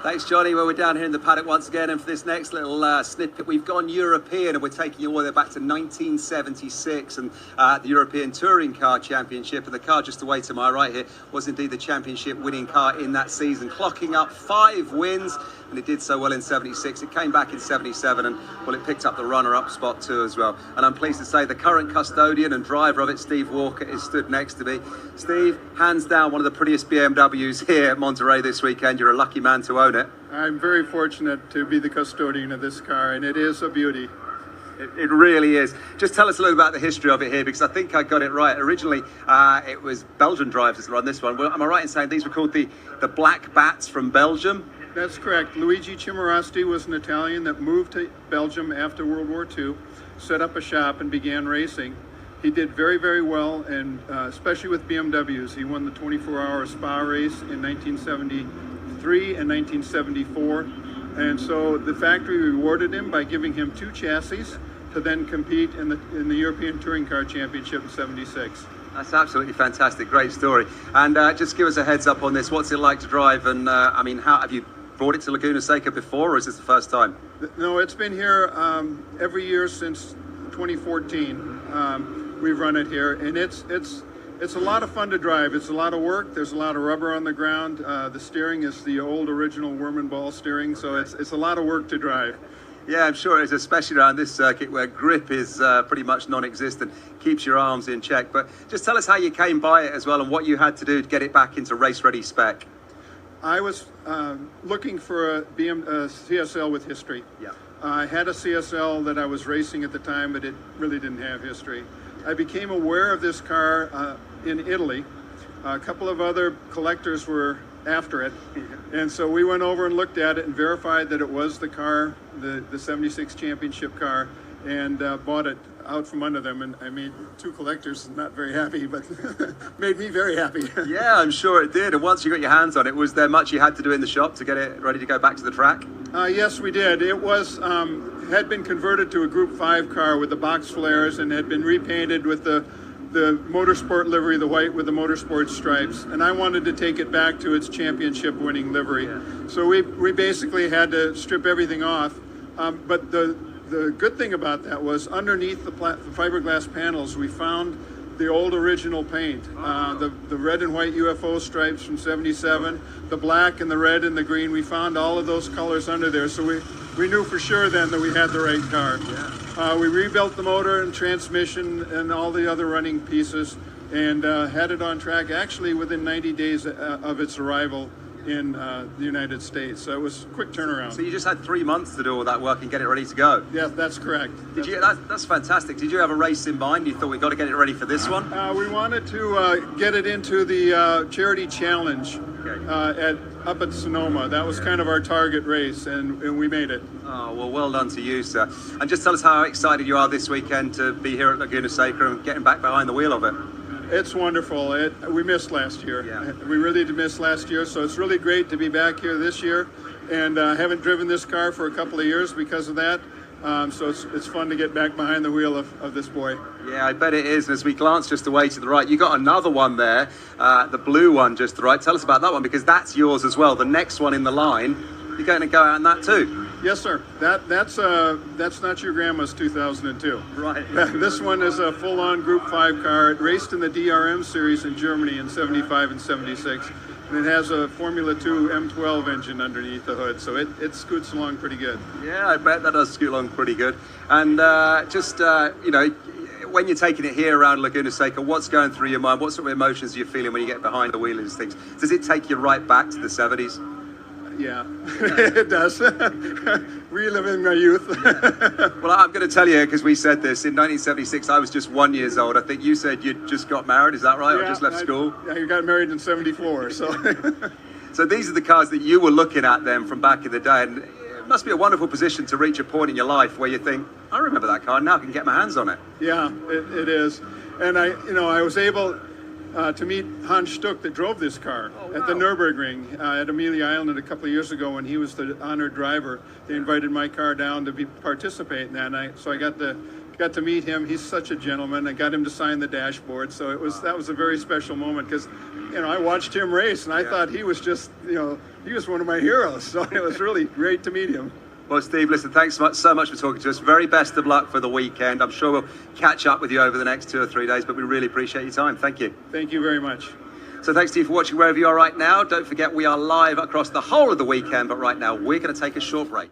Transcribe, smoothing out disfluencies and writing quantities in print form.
Thanks, Johnny. Well, we're down here in the paddock once again, and for this next little snippet, we've gone European, and we're taking you all the way back to 1976 and the European Touring Car Championship. And the car just away to my right here was indeed the championship winning car in that season, clocking up 5 wins, and it did so well in 76. It came back in 77, and well, it picked up the runner-up spot too as well. And I'm pleased to say the current custodian and driver of it, Steve Walker, is stood next to me. Steve, hands down, one of the prettiest BMWs here at Monterey this weekend. You're a lucky man to own it. I'm very fortunate to be the custodian of this car, and it is a beauty. It really is. Just tell us a little about the history of it here, because I think I got it right. Originally, it was Belgian drivers that were on this one. Well, am I right in saying these were called the Black Bats from Belgium? That's correct. Luigi Cimorasti was an Italian that moved to Belgium after World War II, set up a shop and began racing. He did very, very well, and especially with BMWs. He won the 24-hour Spa race in 1973 and 1974. And so the factory rewarded him by giving him 2 chassis to then compete in the European Touring Car Championship in 76. That's absolutely fantastic. Great story. And just give us a heads up on this. What's it like to drive? And I mean, how have you brought it to Laguna Seca before, or is this the first time? No, it's been here every year since 2014. We've run it here, and it's a lot of fun to drive. It's a lot of work. There's a lot of rubber on the ground. The steering is the old original worm and ball steering, so it's a lot of work to drive. Yeah, I'm sure it is, especially around this circuit where grip is pretty much non-existent, keeps your arms in check. But just tell us how you came by it as well and what you had to do to get it back into race-ready spec. I was looking for a CSL with history. Yeah. I had a CSL that I was racing at the time, but it really didn't have history. I became aware of this car in Italy. A couple of other collectors were after it, and so we went over and looked at it and verified that it was the car, the 76 championship car, and bought it out from under them. And I made 2 collectors not very happy, but made me very happy. Yeah, I'm sure it did. And once you got your hands on it, was there much you had to do in the shop to get it ready to go back to the track? Yes, we did. It was had been converted to a Group 5 car with the box flares and had been repainted with the motorsport livery, the white with the motorsport stripes, and I wanted to take it back to its championship winning livery. Yeah. So we basically had to strip everything off, but the good thing about that was underneath the fiberglass panels we found the old original paint, the red and white UFO stripes from 77, the black and the red and the green. We found all of those colors under there, so we knew for sure then that we had the right car. Yeah. We rebuilt the motor and transmission and all the other running pieces, and had it on track actually within 90 days of its arrival in the United States. So it was a quick turnaround. So you just had 3 months to do all that work and get it ready to go? Yeah, that's correct. That's fantastic. Did you have a race in mind? You thought we've got to get it ready for this one? We wanted to get it into the Charity Challenge up at Sonoma. That was kind of our target race, and we made it. Oh, well done to you, sir. And just tell us how excited you are this weekend to be here at Laguna Seca and getting back behind the wheel of it. It's wonderful. We missed last year. Yeah. We really did miss last year, so it's really great to be back here this year. And I haven't driven this car for a couple of years because of that. So it's fun to get back behind the wheel of this boy. Yeah, I bet it is. And as we glance just away to the right, you got another one there, the blue one just to the right. Tell us about that one, because that's yours as well. The next one in the line, you're going to go out on that too. Yes, sir. That's Not Your Grandma's 2002. Right. This one is a full-on Group 5 car. It raced in the DRM series in Germany in 75 and 76. And it has a Formula 2 M12 engine underneath the hood, so it scoots along pretty good. Yeah, I bet that does scoot along pretty good. And you know, when you're taking it here around Laguna Seca, what's going through your mind? What sort of emotions are you feeling when you get behind the wheel of these things? Does it take you right back to the 70s? Yeah, it does. Reliving my youth. Well, I'm going to tell you, because we said this, in 1976, I was just 1 year old. I think you said you'd just got married, is that right? Yeah, or just left school? I got married in 74, so. So these are the cars that you were looking at then from back in the day, and it must be a wonderful position to reach a point in your life where you think, I remember that car, now I can get my hands on it. Yeah, it is. And I was able to meet Hans Stuck that drove this car at the Nürburgring at Amelia Island a couple of years ago when he was the honored driver. They invited my car down to participate in that night, so I got to got to meet him. He's such a gentleman. I got him to sign the dashboard, so that was a very special moment because, I watched him race and I thought he was just, he was one of my heroes. So it was really great to meet him. Well, Steve, listen, thanks so much for talking to us. Very best of luck for the weekend. I'm sure we'll catch up with you over the next 2 or 3 days, but we really appreciate your time. Thank you. Thank you very much. So thanks to you for watching wherever you are right now. Don't forget we are live across the whole of the weekend, but right now we're going to take a short break.